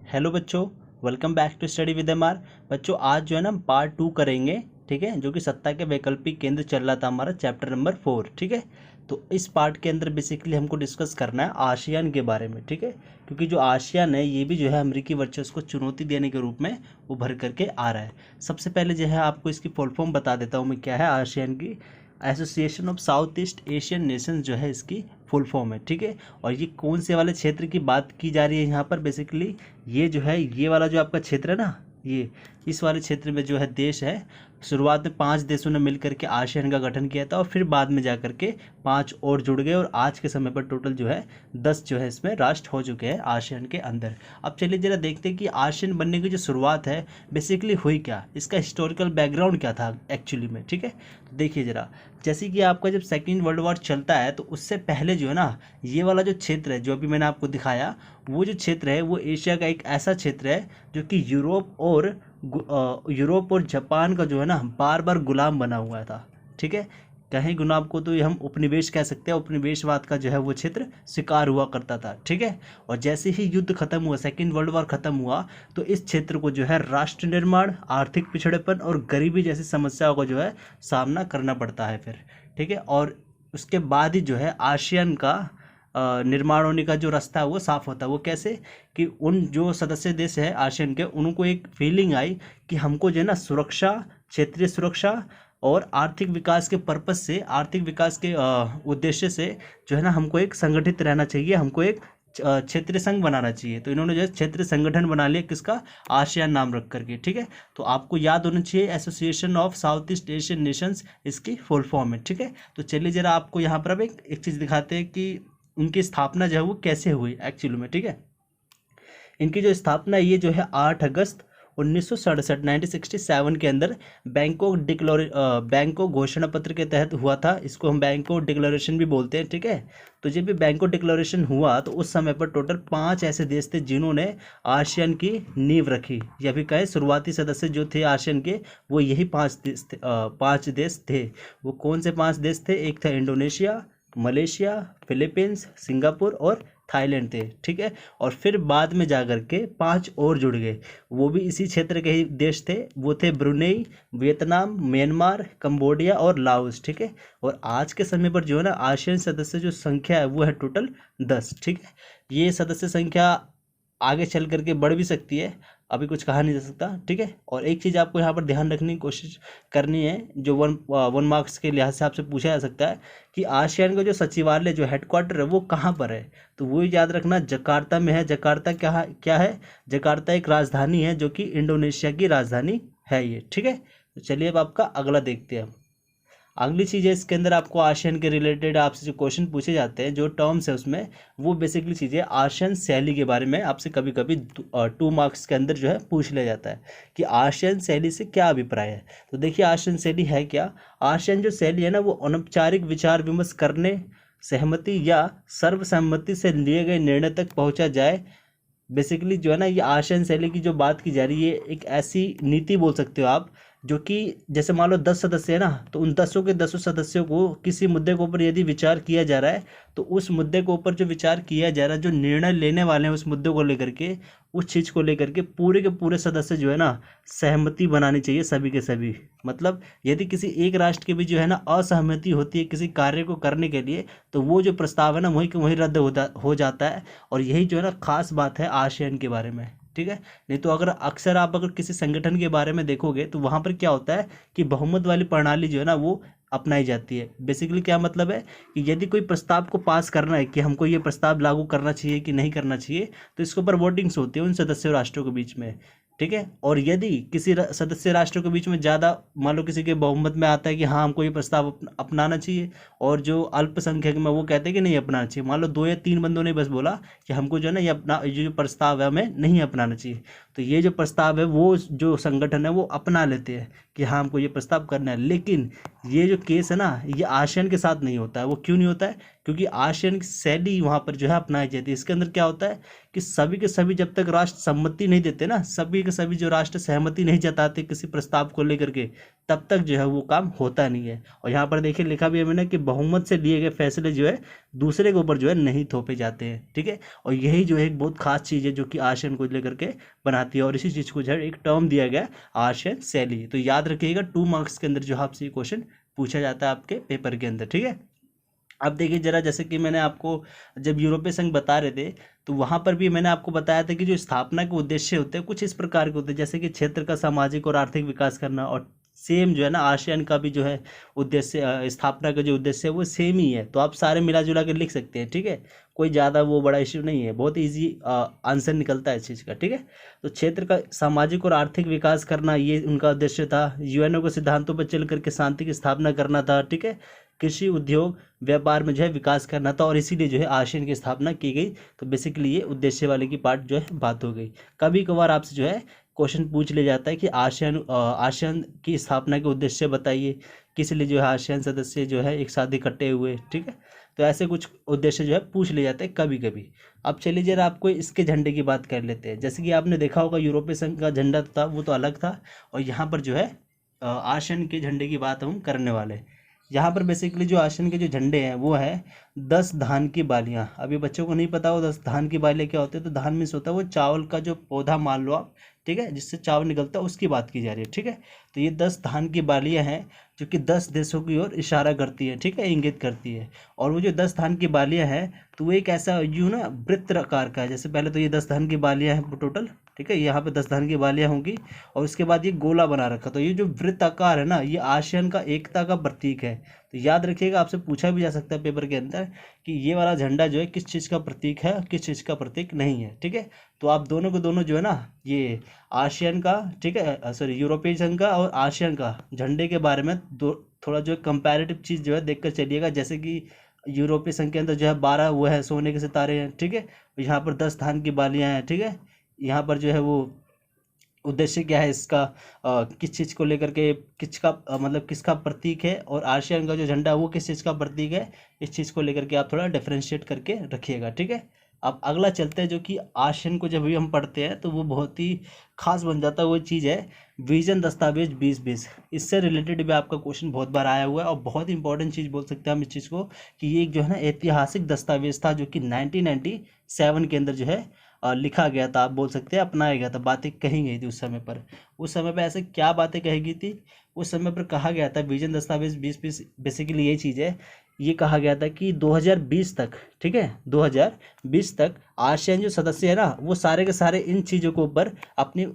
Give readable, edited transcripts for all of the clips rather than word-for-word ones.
Hello बच्चों, welcome back to study with MR. बच्चों आज जो है ना हम पार्ट 2 करेंगे, ठीक है, जो कि सत्ता के वैकल्पिक केंद्र चल रहा था हमारा चैप्टर नंबर 4, ठीक है। तो इस पार्ट के अंदर बेसिकली हमको डिस्कस करना है आसियान के बारे में, ठीक है, क्योंकि जो आसियान है ये भी जो है अमेरिकी वर्चस्व को चुनौती देने के रूप में उभर करके आ रहा है। सबसे पहले जो है आपको इसकी फुल फॉर्म बता देता हूँ मैं क्या है आसियान की। Association of south east Asian Nations जो है इसकी फुल फॉर्म है, ठीक है। और ये कौन से वाले क्षेत्र की बात की जा रही है यहाँ पर, बेसिकली ये जो है ये वाला जो आपका क्षेत्र है ना, ये इस वाले क्षेत्र में जो है देश है, शुरुआत में 5 देशों ने मिलकर के आसियान का गठन किया था और फिर बाद में जाकर के 5 और जुड़ गए और आज के समय पर टोटल जो है 10 जो है इसमें राष्ट्र हो चुके हैं आसियान के अंदर। अब चलिए जरा देखते हैं कि आसियान बनने की जो शुरुआत है बेसिकली हुई क्या, इसका हिस्टोरिकल बैकग्राउंड क्या था एक्चुअली में, ठीक है। तो देखिए जरा, जैसे कि आपका जब सेकेंड वर्ल्ड वॉर चलता है तो उससे पहले जो है ना ये वाला जो क्षेत्र है जो अभी मैंने आपको दिखाया, वो जो क्षेत्र है वो एशिया का एक ऐसा क्षेत्र है जो कि यूरोप और जापान का जो है ना बार बार गुलाम बना हुआ था, ठीक है। कहीं गुलाम को तो हम उपनिवेश कह सकते हैं, उपनिवेशवाद का जो है वो क्षेत्र शिकार हुआ करता था, ठीक है। और जैसे ही युद्ध खत्म हुआ, सेकेंड वर्ल्ड वॉर खत्म हुआ, तो इस क्षेत्र को जो है राष्ट्र निर्माण, आर्थिक पिछड़ेपन और गरीबी जैसी समस्याओं का जो है सामना करना पड़ता है फिर, ठीक है। और उसके बाद ही जो है आसियान का निर्माण होने का जो रास्ता है वो साफ होता है। वो कैसे कि उन जो सदस्य देश है आसियान के, उनको एक फीलिंग आई कि हमको जो है ना सुरक्षा, क्षेत्रीय सुरक्षा और आर्थिक विकास के पर्पज से, आर्थिक विकास के उद्देश्य से जो है ना हमको एक संगठित रहना चाहिए, हमको एक क्षेत्रीय संघ बनाना चाहिए। तो इन्होंने जो है क्षेत्रीय संगठन बना लिया, किसका, आसियान नाम रख करके, ठीक है। तो आपको याद होना चाहिए association of south east Asian Nations इसकी फुल फॉर्म है, ठीक है। तो चलिए जरा आपको यहाँ पर अब एक चीज़ दिखाते हैं कि उनकी स्थापना जो है वो कैसे हुई एक्चुअली में, ठीक है। इनकी जो स्थापना ये जो है 8 अगस्त 1967 1967 के अंदर बैंकॉक घोषणा पत्र के तहत हुआ था। इसको हम बैंकॉक डिक्लेरेशन भी बोलते हैं, ठीक है। तो जब भी बैंकॉक डिक्लेरेशन हुआ तो उस समय पर टोटल 5 ऐसे देश थे जिन्होंने आसियान की नींव रखी, या फिर कहें शुरुआती सदस्य जो थे आसियान के वो यही 5 देश थे। वो कौन से 5 देश थे? एक था इंडोनेशिया, मलेशिया, फिलीपींस, सिंगापुर और थाईलैंड थे, ठीक है। और फिर बाद में जाकर के 5 और जुड़ गए, वो भी इसी क्षेत्र के ही देश थे। वो थे ब्रुनेई, वियतनाम, म्यांमार, कंबोडिया और लाओस, ठीक है। और आज के समय पर जो है ना आसियान सदस्य जो संख्या है वो है टोटल 10, ठीक है। ये सदस्य संख्या आगे चल करके बढ़ भी सकती है, अभी कुछ कहा नहीं जा सकता, ठीक है। और एक चीज़ आपको यहाँ पर ध्यान रखने की कोशिश करनी है, जो वन मार्क्स के लिहाज से आपसे पूछा जा सकता है कि आसियान का जो सचिवालय, जो हेडक्वार्टर है वो कहाँ पर है। तो वो याद रखना जकार्ता में है। जकार्ता क्या है? जकार्ता एक राजधानी है जो कि इंडोनेशिया की राजधानी है ये, ठीक है। तो चलिए अब आपका अगला देखते हैं। अगली चीज़ है इसके अंदर आपको आसियान के रिलेटेड आपसे जो क्वेश्चन पूछे जाते हैं, जो टर्म्स है उसमें, वो बेसिकली चीज़ें आसियान शैली के बारे में आपसे कभी कभी 2 मार्क्स के अंदर जो है पूछ लिया जाता है कि आसियान शैली से क्या अभिप्राय है। तो देखिए आसियान शैली है क्या। आसियान जो शैली है ना वो अनौपचारिक विचार विमर्श करने, सहमति या सर्वसम्मति से लिए गए निर्णय तक पहुँचा जाए। बेसिकली जो है ना ये आसियान शैली की जो बात की जा रही है, एक ऐसी नीति बोल सकते हो आप, जो कि जैसे मान लो 10 सदस्य है ना, तो उन 10 के 10 सदस्यों को किसी मुद्दे के ऊपर यदि विचार किया जा रहा है, तो उस मुद्दे के ऊपर जो विचार किया जा रहा है, जो निर्णय लेने वाले हैं उस मुद्दे को लेकर के, उस चीज़ को लेकर के पूरे के पूरे सदस्य जो है ना सहमति बनानी चाहिए, सभी के सभी। मतलब यदि किसी एक राष्ट्र के भी जो है ना असहमति होती है किसी कार्य को करने के लिए, तो वो जो प्रस्ताव है ना वहीं के वहीं रद्द हो जाता है। और यही जो है ना खास बात है आसियान के बारे में, ठीक है। नहीं तो अक्सर आप किसी संगठन के बारे में देखोगे तो वहाँ पर क्या होता है कि बहुमत वाली प्रणाली जो है ना वो अपनाई जाती है। बेसिकली क्या मतलब है कि यदि कोई प्रस्ताव को पास करना है कि हमको ये प्रस्ताव लागू करना चाहिए कि नहीं करना चाहिए, तो इसके ऊपर वोटिंग्स होती है उन सदस्य राष्ट्रों के बीच में, ठीक है। और यदि किसी सदस्य राष्ट्रों के बीच में ज़्यादा, मान लो किसी के बहुमत में आता है कि हाँ हमको ये प्रस्ताव अपनाना चाहिए, और जो अल्पसंख्यक में वो कहते हैं कि नहीं अपनाना चाहिए, मान लो 2 या 3 बंदों ने बस बोला कि हमको जो है ना ये जो प्रस्ताव है हमें नहीं अपनाना चाहिए, तो ये जो प्रस्ताव है वो जो संगठन है वो अपना लेते हैं कि हाँ हमको ये प्रस्ताव करना है। लेकिन ये जो केस है ना, ये आसियान के साथ नहीं होता है। वो क्यों नहीं होता है? क्योंकि आसियान की शैली वहाँ पर जो है अपनाई जाती है। इसके अंदर क्या होता है कि सभी के सभी जब तक राष्ट्र सम्मति नहीं देते ना, सभी के सभी जो राष्ट्र सहमति नहीं जताते किसी प्रस्ताव को लेकर के, तब तक जो है वो काम होता नहीं है। और यहाँ पर देखिए लिखा भी है मैंने कि बहुमत से लिए गए फैसले जो है दूसरे के ऊपर जो है नहीं थोपे जाते हैं, ठीक है। और यही जो है एक बहुत खास चीज़ है जो कि आसियान को लेकर के बनाती है। और इसी चीज़ को जो है एक टर्म दिया गया आसियान शैली। तो याद रखिएगा 2 मार्क्स के अंदर जो आपसे ये क्वेश्चन पूछा जाता है आपके पेपर के अंदर, ठीक है। अब देखिए जरा, जैसे कि मैंने आपको जब यूरोपीय संघ बता रहे थे तो वहाँ पर भी मैंने आपको बताया था कि जो स्थापना के उद्देश्य होते हैं कुछ इस प्रकार के होते हैं, जैसे कि क्षेत्र का सामाजिक और आर्थिक विकास करना। और सेम जो है ना आसियान का भी जो है उद्देश्य, स्थापना का जो उद्देश्य है वो सेम ही है। तो आप सारे मिला जुला कर लिख सकते हैं, ठीक है। कोई ज़्यादा वो बड़ा इश्यू नहीं है, बहुत ईजी आंसर निकलता है इस चीज़ का, ठीक है। तो क्षेत्र का सामाजिक और आर्थिक विकास करना ये उनका उद्देश्य था। यूएनओ के सिद्धांतों पर चल करके शांति की स्थापना करना था, ठीक है। कृषि, उद्योग, व्यापार में जो है विकास करना था और इसीलिए जो है आसियान की स्थापना की गई। तो बेसिकली ये उद्देश्य वाले की पार्ट जो है बात हो गई। कभी कभार आपसे जो है क्वेश्चन पूछ लिया जाता है कि आसियान की स्थापना के उद्देश्य बताइए, किस लिए जो है आसियान सदस्य जो है एक साथ इकट्ठे हुए, ठीक है। तो ऐसे कुछ उद्देश्य जो है पूछ लिए जाते हैं कभी कभी। अब चलिए जरा आपको इसके झंडे की बात कर लेते हैं। जैसे कि आपने देखा होगा यूरोपीय संघ का झंडा था वो तो अलग था, और यहाँ पर जो है आसियान के झंडे की बात हम करने वाले हैं। यहाँ पर बेसिकली जो आसियान के जो झंडे हैं वो है 10 धान की बालियाँ। अभी बच्चों को नहीं पता हो 10 धान की बालियाँ क्या होते हैं, तो धान मीन्स होता है वो चावल का जो पौधा मान लो आप, ठीक है, जिससे चावल निकलता है उसकी बात की जा रही है, ठीक है। तो ये 10 धान की बालियाँ हैं जो कि 10 देशों की ओर इशारा करती है, ठीक है, इंगित करती है। और वो जो 10 धान की बालियाँ हैं तो वो एक ऐसा यूँ ना वृत्त आकार का है। जैसे पहले तो ये 10 धान की बालियाँ हैं टोटल, ठीक है, यहाँ पे 10 धान की बालियाँ होंगी और उसके बाद ये गोला बना रखा। तो ये जो वृत्त आकार है ना, ये आसियान का एकता का प्रतीक है। तो याद रखिएगा, आपसे पूछा भी जा सकता है पेपर के अंदर कि ये वाला झंडा जो है किस चीज़ का प्रतीक है, किस चीज़ का प्रतीक नहीं है, ठीक है। तो आप दोनों को दोनों जो है ना, ये आसियान का, ठीक है, सॉरी यूरोपीय संघ का और आसियान का झंडे के बारे में थोड़ा जो है कंपैरेटिव चीज़ जो है देख कर चलिएगा। जैसे कि यूरोपीय संघ के अंदर जो है 12 वो है सोने के सितारे हैं, ठीक है। यहाँ पर 10 धान की बालियाँ हैं, ठीक है। यहाँ पर जो है वो उद्देश्य क्या है इसका, किस चीज़ को लेकर के, किसका मतलब किसका प्रतीक है, और आसियान का जो झंडा है वो किस चीज़ का प्रतीक है, इस चीज़ को लेकर के आप थोड़ा डिफ्रेंशिएट करके रखिएगा, ठीक है। अब अगला चलते हैं, जो कि आसियान को जब भी हम पढ़ते हैं तो वो बहुत ही खास बन जाता है। वो चीज़ है विजन दस्तावेज 2020। इससे रिलेटेड भी आपका क्वेश्चन बहुत बार आया हुआ है और बहुत इंपॉर्टेंट चीज़ बोल सकते हैं हम इस चीज़ को कि ये एक जो है ना ऐतिहासिक दस्तावेज था जो कि 1997 के अंदर जो है लिखा गया था, आप बोल सकते हैं अपनाया गया था, बातें कही गई थी उस समय पर। उस समय पर ऐसे क्या बातें कही गई थी, उस समय पर कहा गया था विजन दस्तावेज 2020 बेसिकली ये चीज़ है। ये कहा गया था कि 2020 तक, ठीक है, 2020 तक आसियान जो सदस्य है ना वो सारे के सारे इन चीज़ों के ऊपर अपनी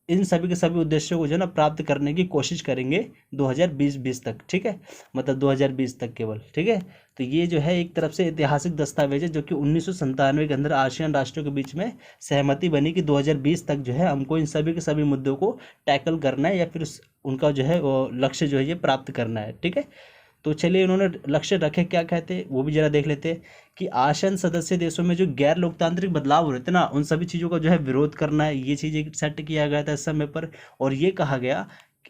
इन सभी के सभी उद्देश्यों को जो है ना प्राप्त करने की कोशिश करेंगे 2020 तक, ठीक है, मतलब 2020 तक केवल, ठीक है। तो ये जो है एक तरफ से ऐतिहासिक दस्तावेज है जो कि 1997 के अंदर आसियान राष्ट्रों के बीच में सहमति बनी कि 2020 तक जो है हमको इन सभी के सभी मुद्दों को टैकल करना है या फिर उनका जो है वो लक्ष्य जो है ये प्राप्त करना है, ठीक है। तो चलिए उन्होंने लक्ष्य रखे क्या कहते हैं वो भी जरा देख लेते हैं कि आसियान सदस्य देशों में जो गैर लोकतांत्रिक बदलाव हो रहे थे ना उन सभी चीज़ों का जो है विरोध करना है, ये चीज़ें सेट किया गया था इस समय पर। और ये कहा गया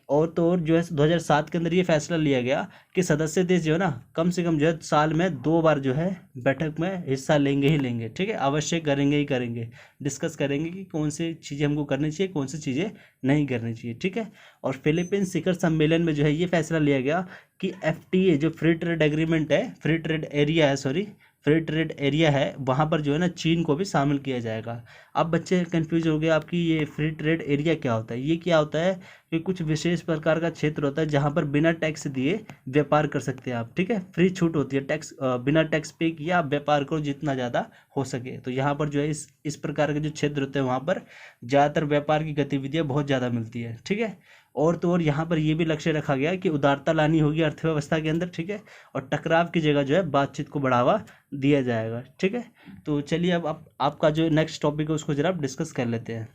और तो और जो है 2007 के अंदर ये फैसला लिया गया कि सदस्य देश जो है ना कम से कम जो है साल में 2 बार जो है बैठक में हिस्सा लेंगे ही लेंगे, ठीक है, अवश्य करेंगे ही करेंगे, डिस्कस करेंगे कि कौन सी चीज़ें हमको करनी चाहिए, कौन सी चीज़ें नहीं करनी चाहिए, ठीक है। और फिलीपींस शिखर सम्मेलन में जो है ये फैसला लिया गया कि FTA जो फ्री ट्रेड एग्रीमेंट है, फ्री ट्रेड एरिया है, सॉरी फ्री ट्रेड एरिया है, वहाँ पर जो है ना चीन को भी शामिल किया जाएगा। अब बच्चे कंफ्यूज हो गए आपकी, ये फ्री ट्रेड एरिया क्या होता है। ये क्या होता है कि कुछ विशेष प्रकार का क्षेत्र होता है जहाँ पर बिना टैक्स दिए व्यापार कर सकते हैं आप, ठीक है, फ्री छूट होती है, टैक्स बिना टैक्स पे किए आप व्यापार करो जितना ज़्यादा हो सके। तो यहाँ पर जो है इस प्रकार के जो क्षेत्र होते हैं वहाँ पर ज़्यादातर व्यापार की गतिविधियाँ बहुत ज़्यादा मिलती है, ठीक है। और तो और यहाँ पर ये भी लक्ष्य रखा गया कि उदारता लानी होगी अर्थव्यवस्था के अंदर, ठीक है, और टकराव की जगह जो है बातचीत को बढ़ावा दिया जाएगा, ठीक है। तो चलिए अब आपका जो नेक्स्ट टॉपिक है उसको जरा आप डिस्कस कर लेते हैं।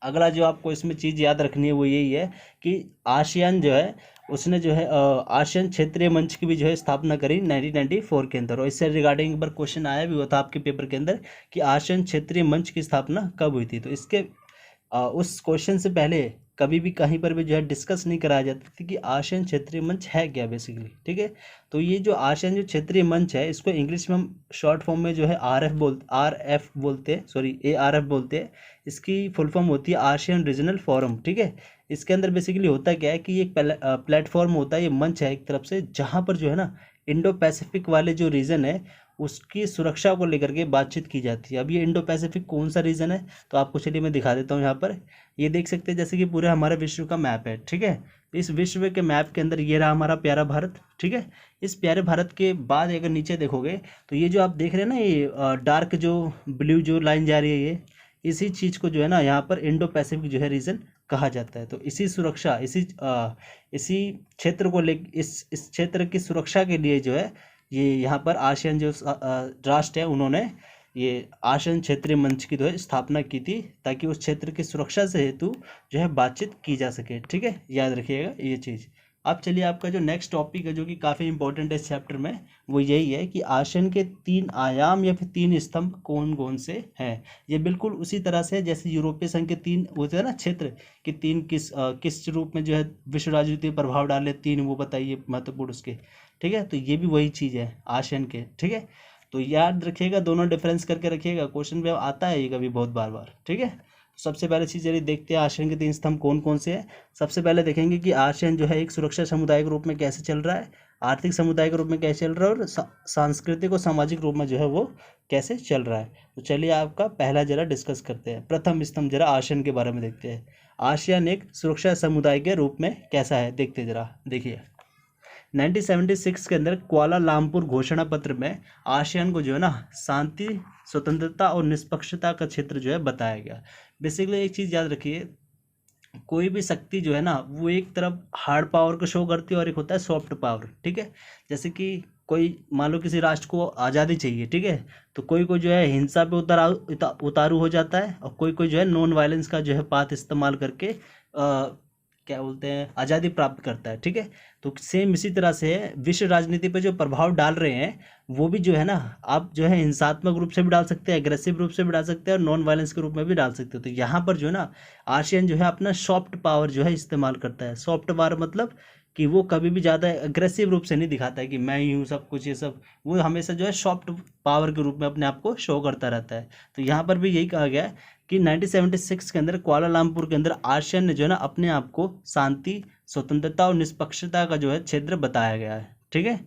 अगला जो आपको इसमें चीज़ याद रखनी है वो यही है कि आसियान जो है उसने जो है आसियान क्षेत्रीय मंच की भी जो है स्थापना करी 1994 के अंदर। और इससे रिगार्डिंग एक बार क्वेश्चन आया भी हुआ था आपके पेपर के अंदर कि आसियान क्षेत्रीय मंच की स्थापना कब हुई थी। तो इसके उस क्वेश्चन से पहले कभी भी कहीं पर भी जो है डिस्कस नहीं कराया जाता था कि आसियान क्षेत्रीय मंच है क्या बेसिकली, ठीक है। तो ये जो आसियान जो क्षेत्रीय मंच है, इसको इंग्लिश में हम शॉर्ट फॉर्म में जो है आर एफ बोलते हैं, सॉरी ARF बोलते हैं। इसकी फुल फॉर्म होती है आसियान रीजनल फोरम, ठीक है। इसके अंदर बेसिकली होता क्या है कि ये एक प्लेटफॉर्म होता है, ये मंच है एक तरफ से, जहाँ पर जो है ना इंडो पैसिफिक वाले जो रीजन है उसकी सुरक्षा को लेकर के बातचीत की जाती है। अब ये इंडो पैसिफिक कौन सा रीजन है, तो आपको चलिए मैं दिखा देता हूँ। यहाँ पर ये देख सकते हैं जैसे कि पूरा हमारा विश्व का मैप है, ठीक है। इस विश्व के मैप के अंदर ये रहा हमारा प्यारा भारत, ठीक है। इस प्यारे भारत के बाद अगर नीचे देखोगे तो ये जो आप देख रहे हैं ना, ये डार्क जो ब्लू जो लाइन जा रही है, ये इसी चीज़ को जो है ना यहाँ पर इंडो पैसिफिक जो है रीजन कहा जाता है। तो इसी सुरक्षा, इसी क्षेत्र को ले, इस क्षेत्र की सुरक्षा के लिए जो है ये यहाँ पर आसियान जो राष्ट्र है, उन्होंने ये आसियान क्षेत्रीय मंच की जो है स्थापना की थी, ताकि उस क्षेत्र की सुरक्षा से हेतु जो है बातचीत की जा सके, ठीक है। याद रखिएगा ये चीज़। अब चलिए आपका जो नेक्स्ट टॉपिक है जो कि काफ़ी इंपॉर्टेंट है इस चैप्टर में, वो यही है कि आसियान के 3 आयाम या फिर 3 स्तंभ कौन कौन से हैं। ये बिल्कुल उसी तरह से जैसे यूरोपीय संघ के 3 होते हैं ना क्षेत्र, कि 3 किस रूप में जो है विश्व राजनीति पर प्रभाव डाले, 3 वो बताइए महत्वपूर्ण उसके, ठीक है। तो ये भी वही चीज़ है आसियान के, ठीक है। तो याद रखिएगा, दोनों डिफरेंस करके रखिएगा, क्वेश्चन में आता है ये कभी बहुत बार, ठीक है। सबसे पहले चीज़ यदि देखते हैं आसियान के 3 स्तंभ कौन कौन से हैं। सबसे पहले देखेंगे कि आसियान जो है एक सुरक्षा समुदाय के रूप में कैसे चल रहा है, आर्थिक समुदाय के रूप में कैसे चल रहा है, और सांस्कृतिक और सामाजिक रूप में जो है वो कैसे चल रहा है। तो चलिए आपका पहला जरा डिस्कस करते हैं। प्रथम स्तंभ जरा आसियान के बारे में देखते हैं। आसियान एक सुरक्षा समुदाय के रूप में कैसा है, देखते जरा देखिए। 1976 के अंदर कुआलालंपुर घोषणा पत्र में आसियान को जो है ना शांति, स्वतंत्रता और निष्पक्षता का क्षेत्र जो है बताया गया। बेसिकली एक चीज़ याद रखिए, कोई भी शक्ति जो है ना वो एक तरफ हार्ड पावर को शो करती है और एक होता है सॉफ्ट पावर, ठीक है। जैसे कि कोई मान लो किसी राष्ट्र को आज़ादी चाहिए, ठीक है, तो कोई कोई जो है हिंसा पे उतारू हो जाता है, और कोई कोई जो है नॉन वायलेंस का जो है पाथ इस्तेमाल करके क्या बोलते हैं आज़ादी प्राप्त करता है, ठीक है। तो सेम इसी तरह से विश्व राजनीति पर जो प्रभाव डाल रहे हैं वो भी जो है ना, आप जो है हिंसात्मक रूप से भी डाल सकते हैं, एग्रेसिव रूप से भी डाल सकते हैं, और नॉन वायलेंस के रूप में भी डाल सकते हो। तो यहाँ पर जो है ना आसियान जो है अपना सॉफ्ट पावर जो है इस्तेमाल करता है। सॉफ्ट पावर मतलब कि वो कभी भी ज़्यादा एग्रेसिव रूप से नहीं दिखाता है कि मैं ही हूँ सब कुछ, ये सब, वो हमेशा जो है सॉफ्ट पावर के रूप में अपने आप को शो करता रहता है। तो यहाँ पर भी यही कहा गया है कि 1976 के अंदर कुआलालंपुर के अंदर आसियान ने जो है ना अपने आप को शांति, स्वतंत्रता और निष्पक्षता का जो है क्षेत्र बताया गया है, ठीक है।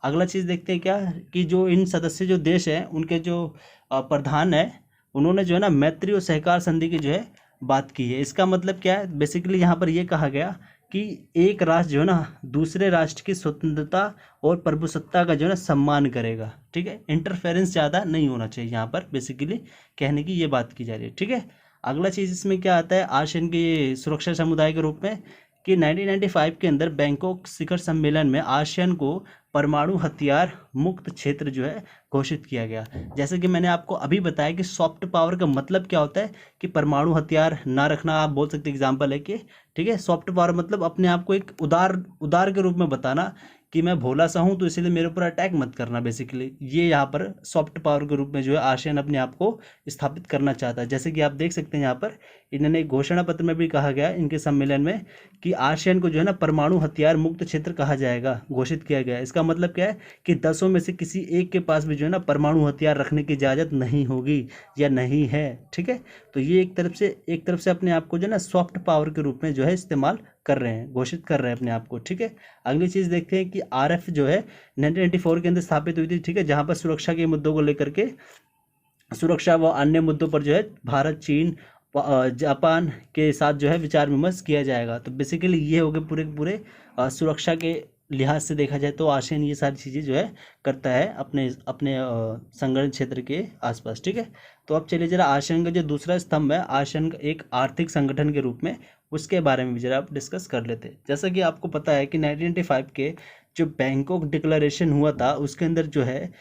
अगला चीज़ देखते हैं क्या, कि जो इन सदस्य जो देश हैं उनके जो प्रधान है, उन्होंने जो है ना मैत्री और सहकार संधि की जो है बात की है। इसका मतलब क्या है, बेसिकली यहाँ पर ये कहा गया कि एक राष्ट्र जो है ना दूसरे राष्ट्र की स्वतंत्रता और प्रभुसत्ता का जो है ना सम्मान करेगा, ठीक है। इंटरफेरेंस ज़्यादा नहीं होना चाहिए, यहाँ पर बेसिकली कहने की ये बात की जा रही है, ठीक है। अगला चीज़ इसमें क्या आता है आसियान के सुरक्षा समुदाय के रूप में, कि 1995 के अंदर बैंकॉक शिखर सम्मेलन में आसियान को परमाणु हथियार मुक्त क्षेत्र जो है घोषित किया गया। जैसे कि मैंने आपको अभी बताया कि सॉफ्ट पावर का मतलब क्या होता है, कि परमाणु हथियार ना रखना, आप बोल सकते एग्जाम्पल है कि, ठीक है। सॉफ्ट पावर मतलब अपने आप को एक उदार के रूप में बताना, कि मैं भोला सा हूँ तो इसलिए मेरे ऊपर अटैक मत करना, बेसिकली ये यहाँ पर सॉफ्ट पावर के रूप में जो है आसियान अपने आप को स्थापित करना चाहता है। जैसे कि आप देख सकते हैं यहाँ पर इन्होंने एक घोषणा पत्र में भी कहा गया इनके सम्मेलन में, कि आसियान को जो है ना परमाणु हथियार मुक्त क्षेत्र कहा जाएगा, घोषित किया गया है। इसका मतलब क्या है कि 10 में से किसी एक के पास भी जो है ना परमाणु हथियार रखने की इजाज़त नहीं होगी या नहीं है, ठीक है। तो ये एक तरफ से अपने आप को जो है ना सॉफ्ट पावर के रूप में जो है इस्तेमाल कर रहे हैं, घोषित कर रहे हैं अपने आप को, ठीक है। अगली चीज़ देखते हैं कि RF जो है 1994 के अंदर स्थापित हुई थी, ठीक है, जहाँ पर सुरक्षा के मुद्दों को लेकर के, सुरक्षा व अन्य मुद्दों पर जो है भारत, चीन, जापान के साथ जो है विचार विमर्श किया जाएगा। तो बेसिकली ये हो गए पूरे सुरक्षा के लिहाज से देखा जाए तो आसियान ये सारी चीज़ें जो है करता है अपने संगठन क्षेत्र के आसपास, ठीक है। तो अब चलिए जरा आसियान का जो दूसरा स्तंभ है, आसियान का एक आर्थिक संगठन के रूप में, उसके बारे में भी जरा आप डिस्कस कर लेते हैं। जैसा कि आपको पता है कि 1995 के जो बैंकॉक डिक्लेरेशन हुआ था उसके अंदर जो है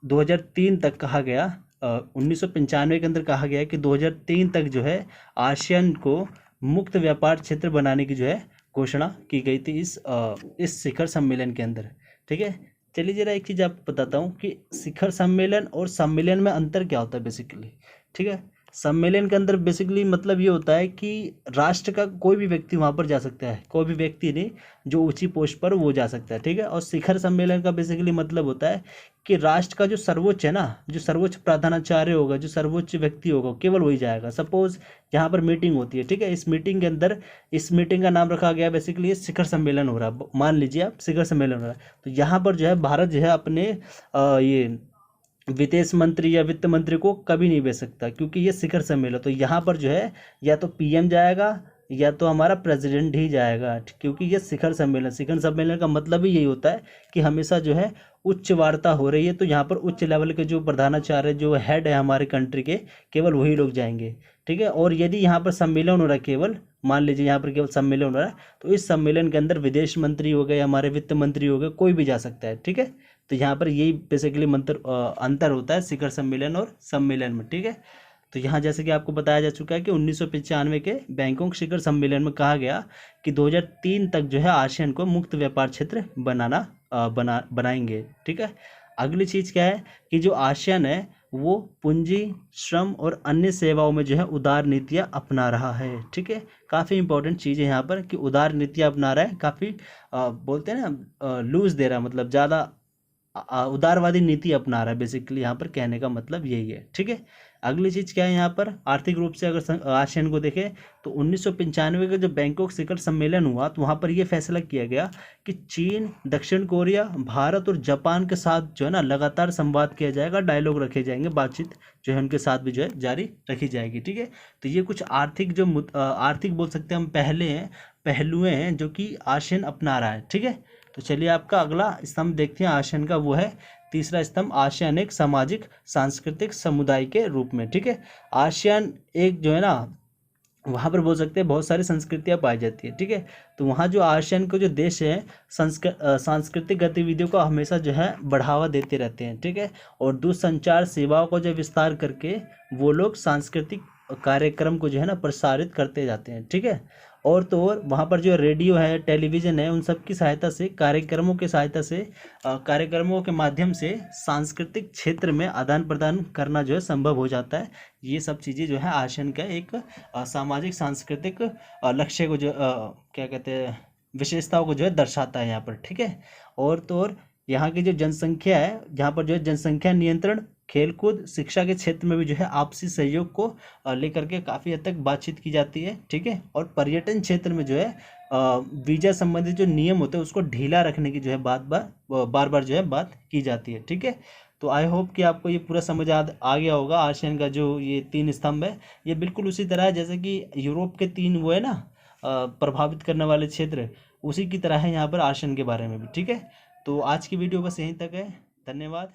2003 तक कहा गया, 1995 के अंदर कहा गया कि 2003 तक जो है आसियान को मुक्त व्यापार क्षेत्र बनाने की जो है घोषणा की गई थी इस शिखर सम्मेलन के अंदर, ठीक है। चलिए जरा एक चीज़ आपको बताता हूँ कि शिखर सम्मेलन और सम्मेलन में अंतर क्या होता है बेसिकली, ठीक है। सम्मेलन के अंदर बेसिकली मतलब ये होता है कि राष्ट्र का कोई भी व्यक्ति वहाँ पर जा सकता है, कोई भी व्यक्ति नहीं, जो ऊंची पोस्ट पर वो जा सकता है, ठीक है। और शिखर सम्मेलन का बेसिकली मतलब होता है कि राष्ट्र का जो सर्वोच्च है ना, जो सर्वोच्च प्रधानाचार्य होगा, जो सर्वोच्च व्यक्ति होगा, केवल वही जाएगा। सपोज यहाँ पर मीटिंग होती है, ठीक है, इस मीटिंग के अंदर, इस मीटिंग का नाम रखा गया बेसिकली ये शिखर सम्मेलन हो रहा है, मान लीजिए आप शिखर सम्मेलन हो रहा है, तो यहाँ पर जो है भारत जो है अपने ये विदेश मंत्री या वित्त मंत्री को कभी नहीं भेज सकता, क्योंकि ये शिखर सम्मेलन। तो यहाँ पर जो है या तो पीएम जाएगा या तो हमारा प्रेसिडेंट ही जाएगा, क्योंकि ये शिखर सम्मेलन का मतलब ही यही होता है कि हमेशा जो है उच्च वार्ता हो रही है, तो यहाँ पर उच्च लेवल के जो प्रधानाचार्य, जो हेड है हमारे कंट्री के, केवल वही लोग जाएंगे, ठीक है। और यदि यहाँ पर सम्मेलन हो रहा है, केवल मान लीजिए यहाँ पर केवल सम्मेलन हो रहा है, तो इस सम्मेलन के अंदर विदेश मंत्री हो गए, हमारे वित्त मंत्री हो गए, कोई भी जा सकता है, ठीक है। तो यहाँ पर यही बेसिकली अंतर होता है शिखर सम्मेलन और सम्मेलन में, ठीक है। तो यहाँ जैसे कि आपको बताया जा चुका है कि 1995 के बैंकॉक शिखर सम्मेलन में कहा गया कि 2003 तक जो है आसियान को मुक्त व्यापार क्षेत्र बनाएंगे, ठीक है। अगली चीज़ क्या है कि जो आसियान है वो पूंजी, श्रम और अन्य सेवाओं में जो है उदार नीतियाँ अपना रहा है, ठीक है। काफ़ी इंपॉर्टेंट चीज़ है यहाँ पर कि उदार नीतियाँ अपना रहा है, काफ़ी बोलते हैं ना लूज दे रहा है, मतलब ज़्यादा उदारवादी नीति अपना रहा है, बेसिकली यहाँ पर कहने का मतलब यही है, ठीक है। अगली चीज़ क्या है यहाँ पर, आर्थिक रूप से अगर आसियान को देखें तो 1995 का जो बैंकॉक शिखर सम्मेलन हुआ, तो वहाँ पर ये फैसला किया गया कि चीन, दक्षिण कोरिया, भारत और जापान के साथ जो है ना लगातार संवाद किया जाएगा, डायलॉग रखे जाएंगे, बातचीत जो है उनके साथ भी जो है जारी रखी जाएगी, ठीक है। तो ये कुछ आर्थिक जो आर्थिक बोल सकते हैं हम पहलू हैं जो कि आसियान अपना रहा है, ठीक है। तो चलिए आपका अगला स्तंभ देखते हैं आसियान का, वो है तीसरा स्तंभ, आसियान एक सामाजिक सांस्कृतिक समुदाय के रूप में, ठीक है। आसियान एक जो है ना, वहाँ पर बोल सकते हैं बहुत सारी संस्कृतियाँ पाई जाती है, ठीक है। तो वहाँ जो आसियान के जो देश हैं सांस्कृतिक गतिविधियों को हमेशा जो है बढ़ावा देते रहते हैं, ठीक है। और दूरसंचार सेवाओं को जो विस्तार करके वो लोग सांस्कृतिक कार्यक्रम को जो है ना प्रसारित करते जाते हैं, ठीक है। और तो और वहाँ पर जो रेडियो है, टेलीविज़न है, उन सब की सहायता से, कार्यक्रमों की सहायता से, कार्यक्रमों के माध्यम से सांस्कृतिक क्षेत्र में आदान प्रदान करना जो है संभव हो जाता है। ये सब चीज़ें जो है आसियान का एक सामाजिक सांस्कृतिक लक्ष्य को जो क्या कहते हैं, विशेषताओं को जो है दर्शाता है यहाँ पर, ठीक है। और तो और यहाँ की जो जनसंख्या है, जहाँ पर जो है जनसंख्या नियंत्रण, खेलकूद, शिक्षा के क्षेत्र में भी जो है आपसी सहयोग को लेकर के काफ़ी हद तक बातचीत की जाती है, ठीक है। और पर्यटन क्षेत्र में जो है वीज़ा संबंधित जो नियम होते हैं उसको ढीला रखने की जो है बार बार जो है बात की जाती है, ठीक है। तो आई होप कि आपको ये पूरा समझ आ गया होगा। आसियान का जो ये 3 स्तंभ है, ये बिल्कुल उसी तरह है जैसे कि यूरोप के 3 वो है ना प्रभावित करने वाले क्षेत्र, उसी की तरह है यहाँ पर आसियान के बारे में भी, ठीक है। तो आज की वीडियो बस यहीं तक है, धन्यवाद।